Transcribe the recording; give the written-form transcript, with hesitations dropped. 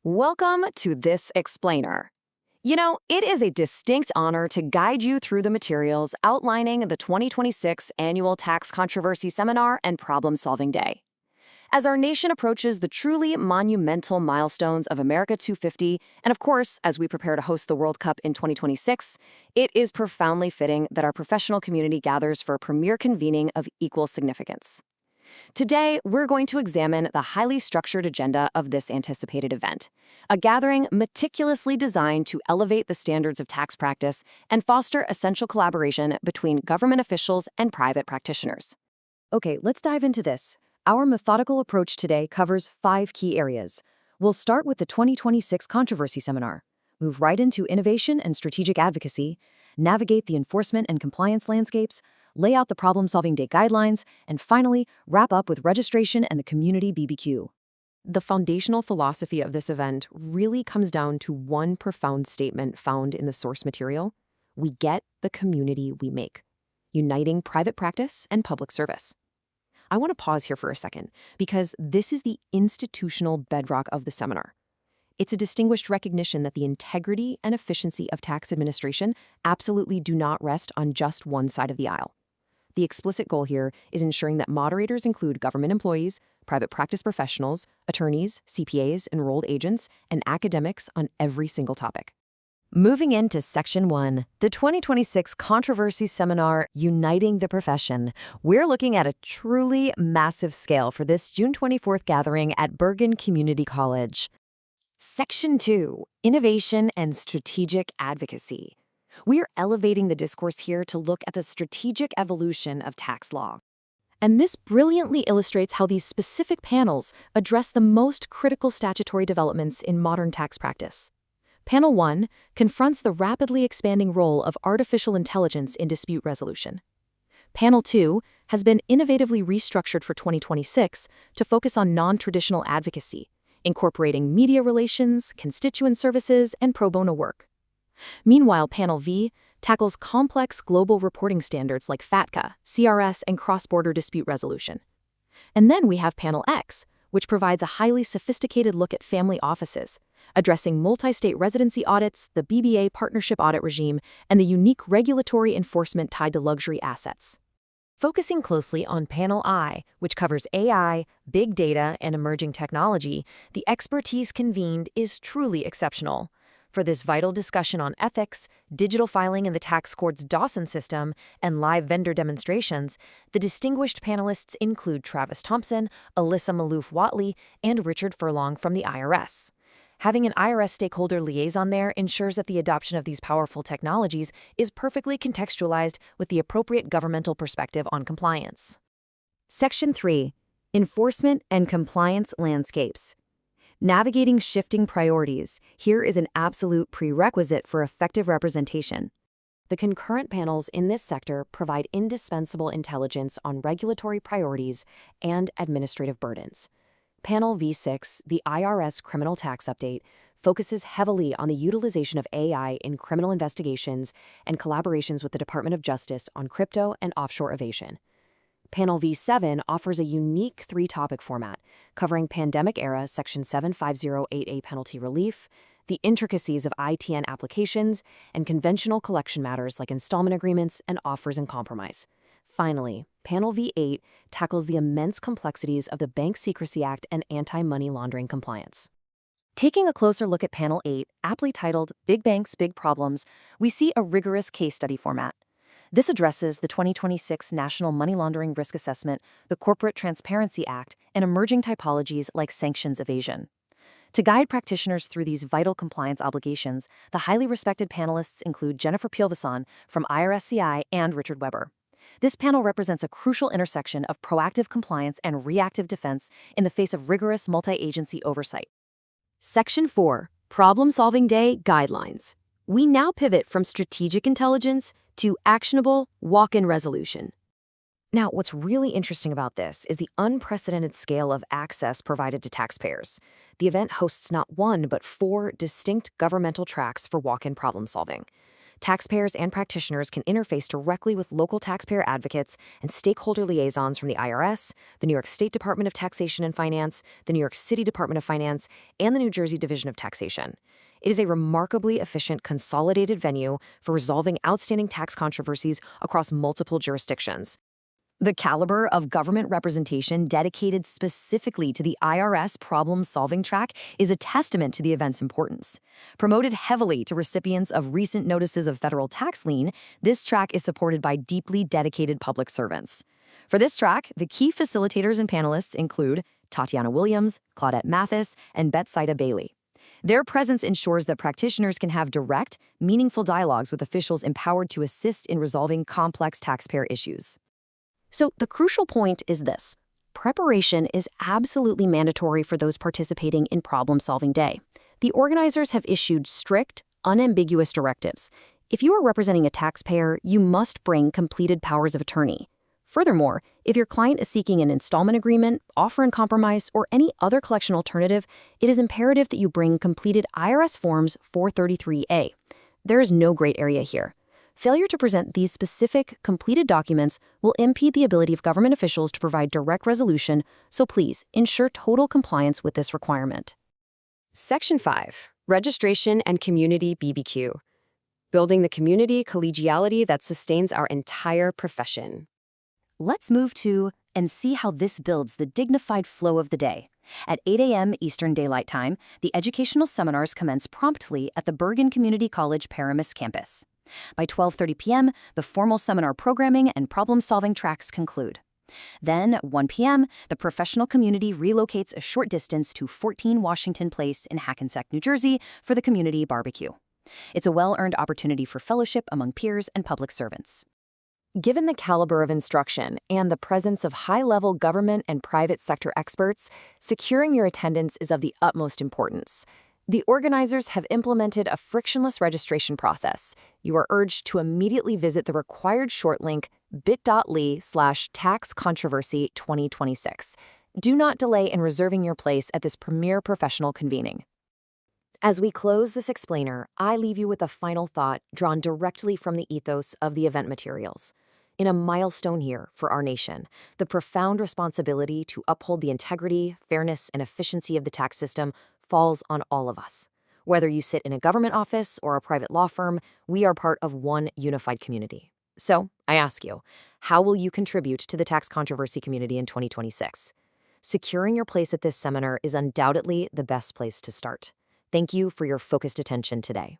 Welcome to This Explainer. It is a distinct honor to guide you through the materials outlining the 2026 Annual Tax Controversy Seminar and Problem-Solving Day. As our nation approaches the truly monumental milestones of America 250, and of course, as we prepare to host the World Cup in 2026, it is profoundly fitting that our professional community gathers for a premier convening of equal significance. Today, we're going to examine the highly structured agenda of this anticipated event, a gathering meticulously designed to elevate the standards of tax practice and foster essential collaboration between government officials and private practitioners. Okay, let's dive into this. Our methodical approach today covers 5 key areas. We'll start with the 2026 Controversy Seminar, move right into innovation and strategic advocacy, navigate the enforcement and compliance landscapes, lay out the problem-solving day guidelines, and finally, wrap up with registration and the community BBQ. The foundational philosophy of this event really comes down to one profound statement found in the source material. We get the community we make, uniting private practice and public service. I want to pause here for a second, because this is the institutional bedrock of the seminar. It's a distinguished recognition that the integrity and efficiency of tax administration absolutely do not rest on just one side of the aisle. The explicit goal here is ensuring that moderators include government employees, private practice professionals, attorneys, CPAs, enrolled agents, and academics on every single topic. Moving into Section 1, the 2026 Controversy Seminar, Uniting the Profession, we're looking at a truly massive scale for this June 24th gathering at Bergen Community College. Section 2, Innovation and Strategic Advocacy. We're elevating the discourse here to look at the strategic evolution of tax law. And this brilliantly illustrates how these specific panels address the most critical statutory developments in modern tax practice. Panel 1 confronts the rapidly expanding role of artificial intelligence in dispute resolution. Panel 2 has been innovatively restructured for 2026 to focus on non-traditional advocacy, incorporating media relations, constituent services, and pro bono work. Meanwhile, Panel V tackles complex global reporting standards like FATCA, CRS, and cross-border dispute resolution. And then we have Panel X, which provides a highly sophisticated look at family offices, addressing multi-state residency audits, the BBA partnership audit regime, and the unique regulatory enforcement tied to luxury assets. Focusing closely on Panel I, which covers AI, big data, and emerging technology, the expertise convened is truly exceptional. For this vital discussion on ethics, digital filing in the tax court's Dawson system, and live vendor demonstrations, the distinguished panelists include Travis Thompson, Alyssa Maloof-Watley, and Richard Furlong from the IRS. Having an IRS stakeholder liaison there ensures that the adoption of these powerful technologies is perfectly contextualized with the appropriate governmental perspective on compliance. Section 3, Enforcement and Compliance Landscapes. Navigating shifting priorities, here is an absolute prerequisite for effective representation. The concurrent panels in this sector provide indispensable intelligence on regulatory priorities and administrative burdens. Panel V6, the IRS Criminal Tax Update, focuses heavily on the utilization of AI in criminal investigations and collaborations with the Department of Justice on crypto and offshore evasion. Panel V7 offers a unique 3-topic format, covering pandemic-era Section 7508A penalty relief, the intricacies of ITN applications, and conventional collection matters like installment agreements and offers in compromise. Finally, Panel V8 tackles the immense complexities of the Bank Secrecy Act and anti-money laundering compliance. Taking a closer look at Panel 8, aptly titled Big Banks, Big Problems, we see a rigorous case study format. This addresses the 2026 National Money Laundering Risk Assessment, the Corporate Transparency Act, and emerging typologies like sanctions evasion. To guide practitioners through these vital compliance obligations, the highly respected panelists include Jennifer Pielvasan from IRSCI and Richard Weber. This panel represents a crucial intersection of proactive compliance and reactive defense in the face of rigorous multi-agency oversight. Section 4, Problem-Solving Day Guidelines. We now pivot from strategic intelligence to actionable walk-in resolution. Now, what's really interesting about this is the unprecedented scale of access provided to taxpayers. The event hosts not 1 but 4 distinct governmental tracks for walk-in problem solving. Taxpayers and practitioners can interface directly with local taxpayer advocates and stakeholder liaisons from the IRS, the New York State Department of Taxation and Finance, the New York City Department of Finance, and the New Jersey Division of Taxation. It is a remarkably efficient, consolidated venue for resolving outstanding tax controversies across multiple jurisdictions. The caliber of government representation dedicated specifically to the IRS problem-solving track is a testament to the event's importance. Promoted heavily to recipients of recent notices of federal tax lien, this track is supported by deeply dedicated public servants. For this track, the key facilitators and panelists include Tatiana Williams, Claudette Mathis, and Betsaida Bailey. Their presence ensures that practitioners can have direct, meaningful dialogues with officials empowered to assist in resolving complex taxpayer issues. So the crucial point is this: preparation is absolutely mandatory for those participating in Problem-Solving Day. The organizers have issued strict, unambiguous directives. If you are representing a taxpayer, you must bring completed powers of attorney. Furthermore, if your client is seeking an installment agreement, offer in compromise, or any other collection alternative, it is imperative that you bring completed IRS Forms 433A. There is no gray area here. Failure to present these specific, completed documents will impede the ability of government officials to provide direct resolution, so please ensure total compliance with this requirement. Section 5. Registration and Community BBQ. Building the community collegiality that sustains our entire profession. Let's move to and see how this builds the dignified flow of the day. At 8 a.m. Eastern Daylight Time, the educational seminars commence promptly at the Bergen Community College Paramus campus. By 12:30 p.m., the formal seminar programming and problem-solving tracks conclude. Then, at 1 p.m., the professional community relocates a short distance to 14 Washington Place in Hackensack, New Jersey, for the community barbecue. It's a well-earned opportunity for fellowship among peers and public servants. Given the caliber of instruction and the presence of high-level government and private sector experts, securing your attendance is of the utmost importance. The organizers have implemented a frictionless registration process. You are urged to immediately visit the required short link bit.ly/taxcontroversy2026. Do not delay in reserving your place at this premier professional convening. As we close this explainer, I leave you with a final thought drawn directly from the ethos of the event materials. In a milestone year for our nation, the profound responsibility to uphold the integrity, fairness, and efficiency of the tax system falls on all of us. Whether you sit in a government office or a private law firm, we are part of one unified community. So, I ask you, how will you contribute to the tax controversy community in 2026? Securing your place at this seminar is undoubtedly the best place to start. Thank you for your focused attention today.